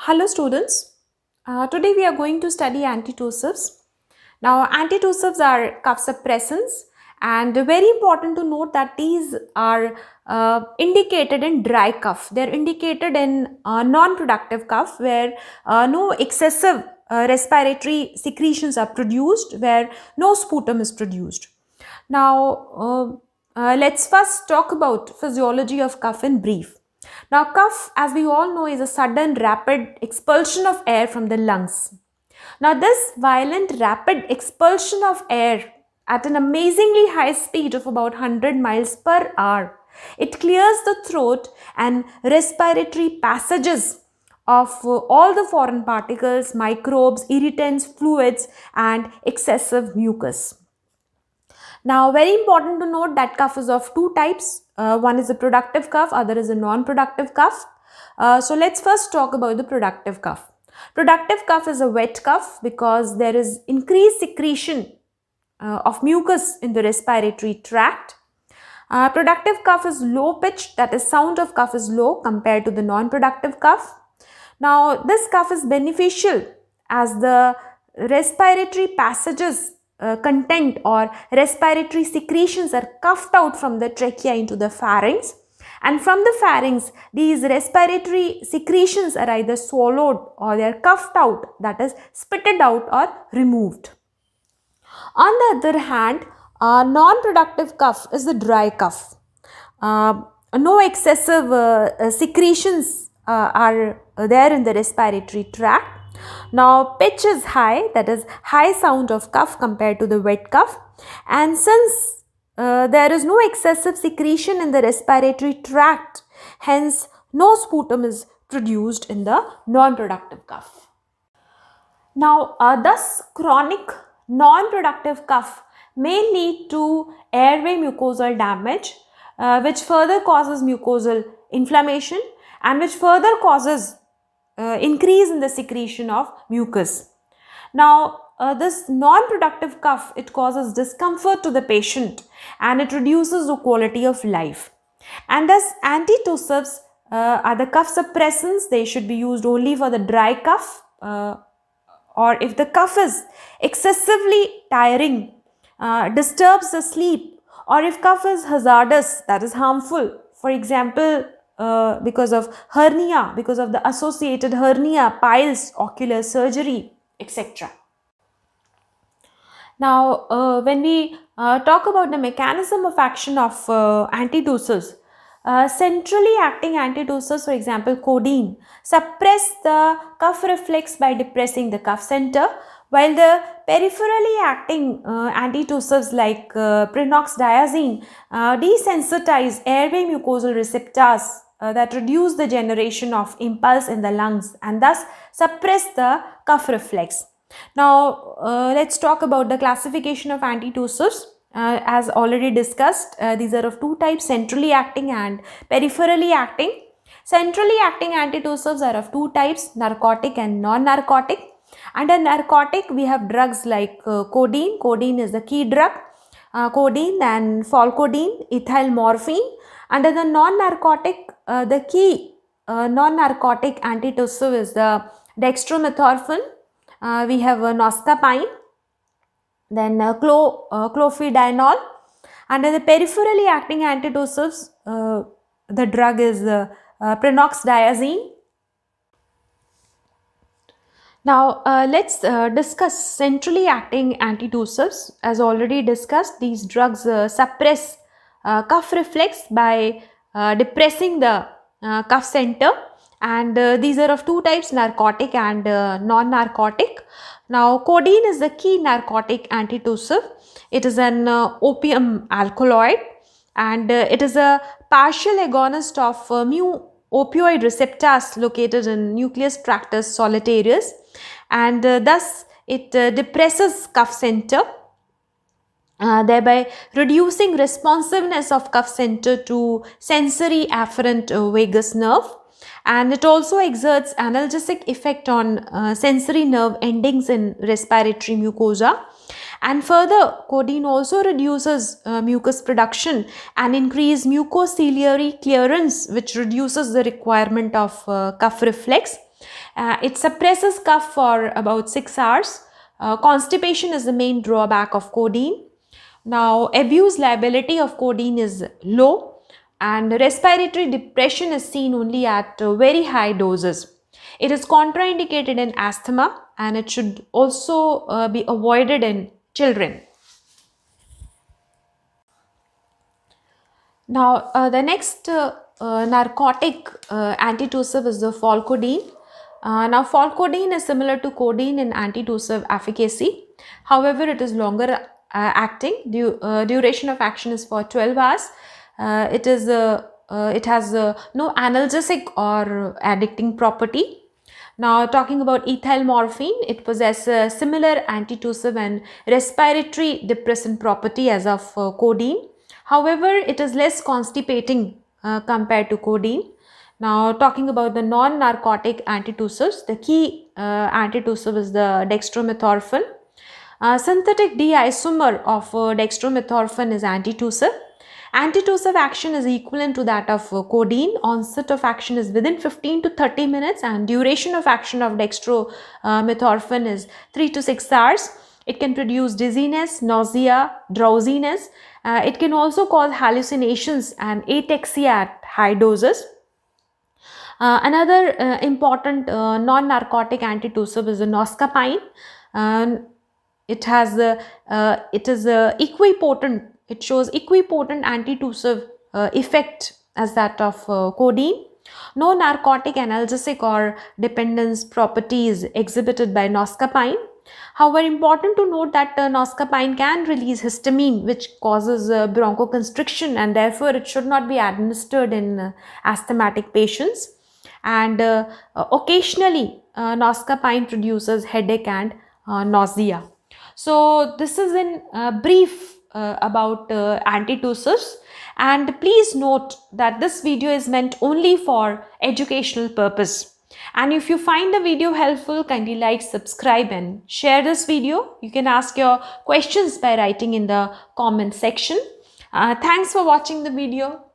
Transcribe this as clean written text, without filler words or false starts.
Hello students, today we are going to study antitussives. Now antitussives are cough suppressants and very important to note that these are indicated in dry cough. They are indicated in non-productive cough where no excessive respiratory secretions are produced, where no sputum is produced. Now let's first talk about physiology of cough in brief. Now, cough, as we all know, is a sudden rapid expulsion of air from the lungs. Now, this violent rapid expulsion of air at an amazingly high speed of about 100 miles per hour, it clears the throat and respiratory passages of all the foreign particles, microbes, irritants, fluids, and excessive mucus. Now, very important to note that cough is of two types. One is a productive cough, other is a non-productive cough. So let's first talk about the productive cough. Productive cough is a wet cough because there is increased secretion of mucus in the respiratory tract. Productive cough is low pitched, that is sound of cough is low compared to the non-productive cough. Now, this cough is beneficial as the respiratory passages content or respiratory secretions are coughed out from the trachea into the pharynx, and from the pharynx these respiratory secretions are either swallowed or they are coughed out, that is spitted out or removed. On the other hand, non-productive cough is the dry cough. No excessive secretions are there in the respiratory tract. Now, pitch is high, that is high sound of cough compared to the wet cough, and since there is no excessive secretion in the respiratory tract, hence no sputum is produced in the non-productive cough. Now, thus chronic non-productive cough may lead to airway mucosal damage, which further causes mucosal inflammation and which further causes increase in the secretion of mucus. Now, this non-productive cough, it causes discomfort to the patient and it reduces the quality of life. And thus, antitussives are the cough suppressants. They should be used only for the dry cough or if the cough is excessively tiring, disturbs the sleep, or if cough is hazardous, that is harmful, for example, because of hernia, because of the associated hernia, piles, ocular surgery, etc. Now, when we talk about the mechanism of action of antitussives, centrally acting antitussives, for example, codeine, suppress the cough reflex by depressing the cough center, while the peripherally acting antitussives like prinoxidazine desensitize airway mucosal receptors that reduce the generation of impulse in the lungs and thus suppress the cough reflex. Now, let's talk about the classification of antitussives. As already discussed, these are of two types, centrally acting and peripherally acting. Centrally acting antitussives are of two types, narcotic and non-narcotic. Under narcotic, we have drugs like codeine. Codeine is the key drug. Codeine and folcodeine, ethyl morphine. Under the non-narcotic, the key non-narcotic antitussive is the dextromethorphan. We have noscapine, then clofidinol. Under the peripherally acting antitussives, the drug is prinoxidazine. Now, let's discuss centrally acting antitussives. As already discussed, these drugs suppress cough reflex by depressing the cough center, and these are of two types, narcotic and non-narcotic. Now, codeine is the key narcotic antitussive. It is an opium alkaloid and it is a partial agonist of mu opioid receptors located in nucleus tractus solitarius, and thus it depresses cough center, thereby reducing responsiveness of cough center to sensory afferent vagus nerve, and it also exerts analgesic effect on sensory nerve endings in respiratory mucosa. And further, codeine also reduces mucus production and increase mucociliary clearance, which reduces the requirement of cough reflex. It suppresses cough for about 6 hours. Constipation is the main drawback of codeine. Now, abuse liability of codeine is low, and respiratory depression is seen only at very high doses. It is contraindicated in asthma, and it should also be avoided in children. Now, the next narcotic antitussive is the Folcodine. Now, Folcodine is similar to codeine in antitussive efficacy. However, it is longer acting. Duration of action is for 12 hours. It has no analgesic or addicting property. Now, talking about ethyl morphine, it possesses a similar antitussive and respiratory depressant property as of codeine. However, it is less constipating compared to codeine. Now, talking about the non-narcotic antitussives, the key antitussive is the dextromethorphan. Synthetic D-isomer of dextromethorphan is antitussive. Antitussive action is equivalent to that of codeine. Onset of action is within 15 to 30 minutes, and duration of action of dextromethorphan is 3 to 6 hours. It can produce dizziness, nausea, drowsiness. It can also cause hallucinations and ataxia at high doses. Another important non-narcotic antitussive is the noscapine. It is equipotent. It shows equipotent antitussive effect as that of codeine. No narcotic analgesic or dependence properties exhibited by noscapine. However, important to note that noscapine can release histamine, which causes bronchoconstriction, and therefore it should not be administered in asthmatic patients. And occasionally, noscapine produces headache and nausea. So, this is in brief about antitussives, and please note that this video is meant only for educational purpose. And if you find the video helpful, kindly like, subscribe and share this video. You can ask your questions by writing in the comment section. Thanks for watching the video.